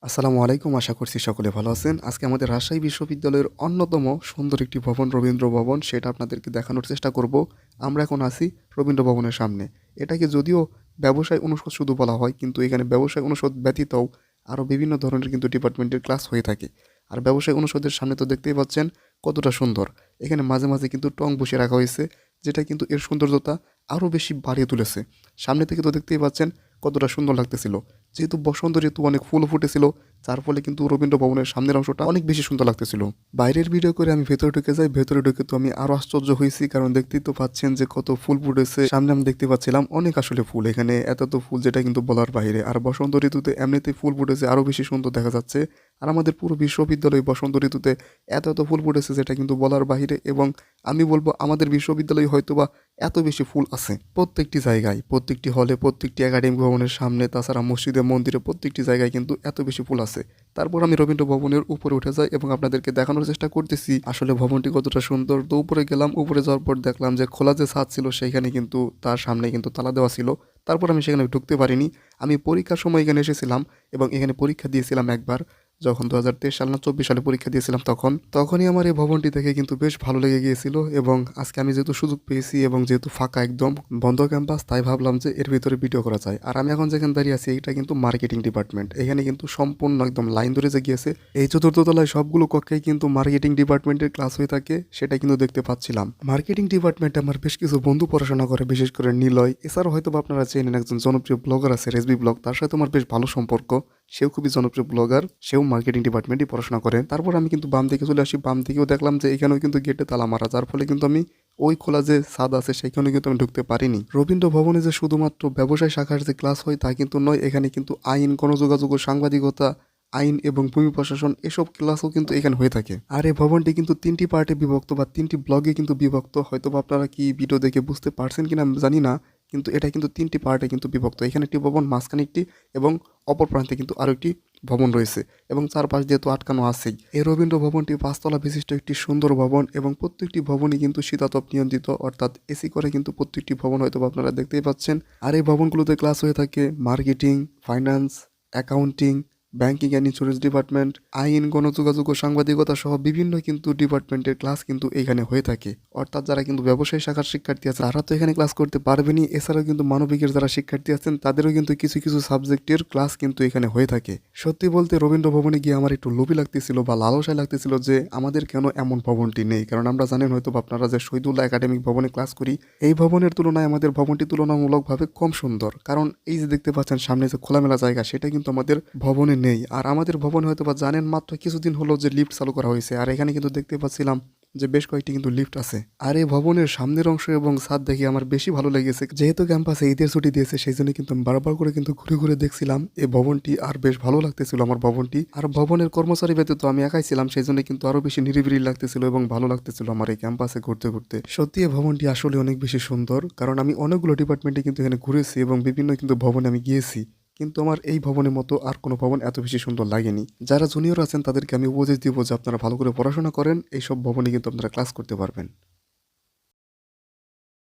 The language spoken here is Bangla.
আসসালামু আলাইকুম। আশা করছি সকলে ভালো আছেন। আজকে আমাদের রাজশাহী বিশ্ববিদ্যালয়ের অন্যতম সুন্দর একটি ভবন রবীন্দ্র ভবন সেটা আপনাদেরকে দেখানোর চেষ্টা করব। আমরা এখন আছি রবীন্দ্র ভবনের সামনে। এটাকে যদিও ব্যবসায় অনুষদ শুধু বলা হয় কিন্তু এখানে ব্যবসায় অনুষদ ব্যতীতও আরও বিভিন্ন ধরনের কিন্তু ডিপার্টমেন্টের ক্লাস হয়ে থাকে। আর ব্যবসায় অনুষদের সামনে তো দেখতেই পাচ্ছেন কতটা সুন্দর। এখানে মাঝে মাঝে কিন্তু টং বসিয়ে রাখা হয়েছে যেটা কিন্তু এর সৌন্দর্যতা আরও বেশি বাড়িয়ে তুলেছে। সামনে থেকে তো দেখতেই পাচ্ছেন কতটা সুন্দর লাগতেছিল। যেহেতু বসন্ত ঋতু অনেক ফুলও ফুটেছিল যার ফলে কিন্তু রবীন্দ্র ভবনের সামনের অংশটা অনেক বেশি সুন্দর লাগতেছিল। বাইরের ভিডিও করে আমি ভেতরে ঢুকে যাই। ভেতরে ঢুকে তো আমি আরো আশ্চর্য হয়েছি, কারণ দেখতেই তো পাচ্ছেন যে কত ফুল ফুটেছে। সামনে আমি দেখতে পাচ্ছিলাম অনেক আসলে ফুল, এখানে এত তো ফুল যেটা কিন্তু বলার বাইরে। আর বসন্ত ঋতুতে এমনিতেই ফুল ফুটেছে আরো বেশি সুন্দর দেখা যাচ্ছে। আর আমাদের পুরো বিশ্ববিদ্যালয় বসন্ত ঋতুতে এত ফুল ফুটেছে যেটা কিন্তু বলার বাইরে। এবং আমি বলবো আমাদের বিশ্ববিদ্যালয়ে হয়তোবা এত বেশি ফুল আছে প্রত্যেকটি জায়গায়, প্রত্যেকটি হলে, প্রত্যেকটি একাডেমিক ভবনের সামনে, তাছাড়া মসজিদে, মন্দিরে, প্রত্যেকটি জায়গায় কিন্তু এত বেশি ফুল আছে। তারপর আমি রবীন্দ্র ভবনের উপরে উঠে যাই এবং আপনাদেরকে দেখানোর চেষ্টা করতেছি আসলে ভবনটি কতটা সুন্দর। তো উপরে গেলাম, উপরে যাওয়ার পর দেখলাম যে খোলা যে ছাদ ছিল সেইখানে কিন্তু তার সামনে কিন্তু তালা দেওয়া ছিল। তারপর আমি সেখানে ঢুকতে পারিনি। আমি পরীক্ষার সময় এখানে এসেছিলাম এবং এখানে পরীক্ষা দিয়েছিলাম একবার, যখন 2023 সাল না 24 সালে পরীক্ষা দিয়েছিলাম তখনই আমার এই ভবনটি দেখে কিন্তু বেশ ভালো লেগে গিয়েছিল। এবং আজকে আমি যেহেতু সুযোগ পেয়েছি এবং যেহেতু ফাঁকা একদম বন্ধ ক্যাম্পাস, তাই ভাবলাম যে এর ভিতরে ভিডিও করা যায়। আর আমি এখন যেখানে দাঁড়িয়ে আছি এটা কিন্তু মার্কেটিং ডিপার্টমেন্ট। এখানে কিন্তু সম্পূর্ণ একদম লাইন ধরে যে গিয়েছে এই চতুর্থ তলায় সবগুলো কক্ষেই কিন্তু মার্কেটিং ডিপার্টমেন্টের ক্লাস হয়ে থাকে, সেটা কিন্তু দেখতে পাচ্ছিলাম। মার্কেটিং ডিপার্টমেন্টে আমার বেশ কিছু বন্ধু পড়াশোনা করে, বিশেষ করে নিলয়। এছাড়াও হয়তো আপনারা চেনেন একজন জনপ্রিয় ব্লগার আছে রেসবি ব্লগ, তার সাথে আমার বেশ ভালো সম্পর্ক। সেও খুবই জনপ্রিয় ব্লগার, সেও মার্কেটিং ডিপার্টমেন্টে পড়াশোনা করে। তারপর আমি কিন্তু বাম দিকে চলে আসি। বাম দিকেও দেখলাম যে এখানেও কিন্তু গেটে তালা মারা, যার ফলে কিন্তু আমি ওই খোলা যে ছাদ আছে সেখানে কিন্তু আমি ঢুকতে পারিনি। রবীন্দ্র ভবনে যে শুধুমাত্র ব্যবসায় শাখার যে ক্লাস হয় তা কিন্তু নয়, এখানে কিন্তু আইন, গণযোগাযোগ ও সাংবাদিকতা, আইন এবং ভূমি প্রশাসন এসব ক্লাসও কিন্তু এখানে হয়ে থাকে। আর এই ভবনটি কিন্তু 3টি পার্টে বিভক্ত বা 3টি ব্লগে কিন্তু বিভক্ত। হয়তো আপনারা কি ভিডিও দেখে বুঝতে পারছেন কিনা আমি জানি না, কিন্তু এটা কিন্তু 3টি পার্টে কিন্তু বিভক্ত। এখানে একটি ভবন, মাঝখানে একটি, এবং অপর প্রান্তে কিন্তু আরো একটি ভবন রয়েছে এবং চারপাশ দিয়ে তো আটকানো আছেই। এই রবীন্দ্র ভবনটি 5 তলা বিশিষ্ট একটি সুন্দর ভবন এবং প্রত্যেকটি ভবনই কিন্তু শীতাতপ নিয়ন্ত্রিত, অর্থাৎ এসি করে কিন্তু প্রত্যেকটি ভবন হয়তো আপনারা দেখতেই পাচ্ছেন। আর এই ভবনগুলোতে ক্লাস হয়ে থাকে marketing, finance, accounting, banking and insurance department, আইন, গণযোগাযোগ ও সাংবাদিকতা সহ বিভিন্ন কিন্তু ডিপার্টমেন্টের ক্লাস কিন্তু এখানে হয়ে থাকে। অর্থাৎ যারা কিন্তু ব্যবসায়ী শাখার শিক্ষার্থী আছে তারা তো এখানে ক্লাস করতে পারবেনই, এছাড়াও কিন্তু মানবিকের যারা শিক্ষার্থী আছেন তাদেরও কিন্তু কিছু কিছু সাবজেক্টের ক্লাস কিন্তু এখানে হয়ে থাকে। সত্যি বলতে রবীন্দ্র ভবনে গিয়ে আমার একটু লোভী লাগতেছিল বা লালসায় লাগতেছিল যে আমাদের কেন এমন ভবনটি নেই। কারণ আমরা জানেন হয়তো আপনারা যে শহীদুল্লাহ একাডেমিক ভবনে ক্লাস করি, এই ভবনের তুলনায় আমাদের ভবনটি তুলনামূলকভাবে কম সুন্দর। কারণ এই যে দেখতে পাচ্ছেন সামনে যে খোলামেলা জায়গা সেটা কিন্তু আমাদের ভবনে নেই। আর আমাদের ভবনে হয়তো বা জানেন মাত্র কিছুদিন হলো যে লিফট চালু করা হয়েছে, আর এখানে কিন্তু দেখতে পাচ্ছিলাম যে বেশ কয়েকটি কিন্তু লিফট আছে। আর এই ভবনের সামনের অংশ এবং ছাদ দেখে আমার বেশি ভালো লেগেছে। যেহেতু ক্যাম্পাসে ঈদের ছুটি দিয়েছে সেই জন্য কিন্তু আমি বারবার করে কিন্তু ঘুরে ঘুরে দেখছিলাম এই ভবনটি, আর বেশ ভালো লাগতেছিল আমার ভবনটি। আর ভবনের কর্মচারী ব্যতীত আমি একাই ছিলাম, সেই জন্য কিন্তু আরো বেশি নিরিবিলি লাগতেছিল এবং ভালো লাগতেছিল আমার এই ক্যাম্পাসে ঘুরতে ঘুরতে। সত্যি এই ভবনটি আসলে অনেক বেশি সুন্দর, কারণ আমি অনেকগুলো ডিপার্টমেন্টে কিন্তু এখানে ঘুরেছি এবং বিভিন্ন কিন্তু ভবনে আমি গিয়েছি, কিন্তু আমার এই ভবনের মতো আর কোনো ভবন এত বেশি সুন্দর লাগেনি। যারা জুনিয়র আছেন তাদেরকে আমি উপদেশ দিব যে আপনারা ভালো করে পড়াশোনা করেন, এইসব ভবনে কিন্তু আপনারা ক্লাস করতে পারবেন।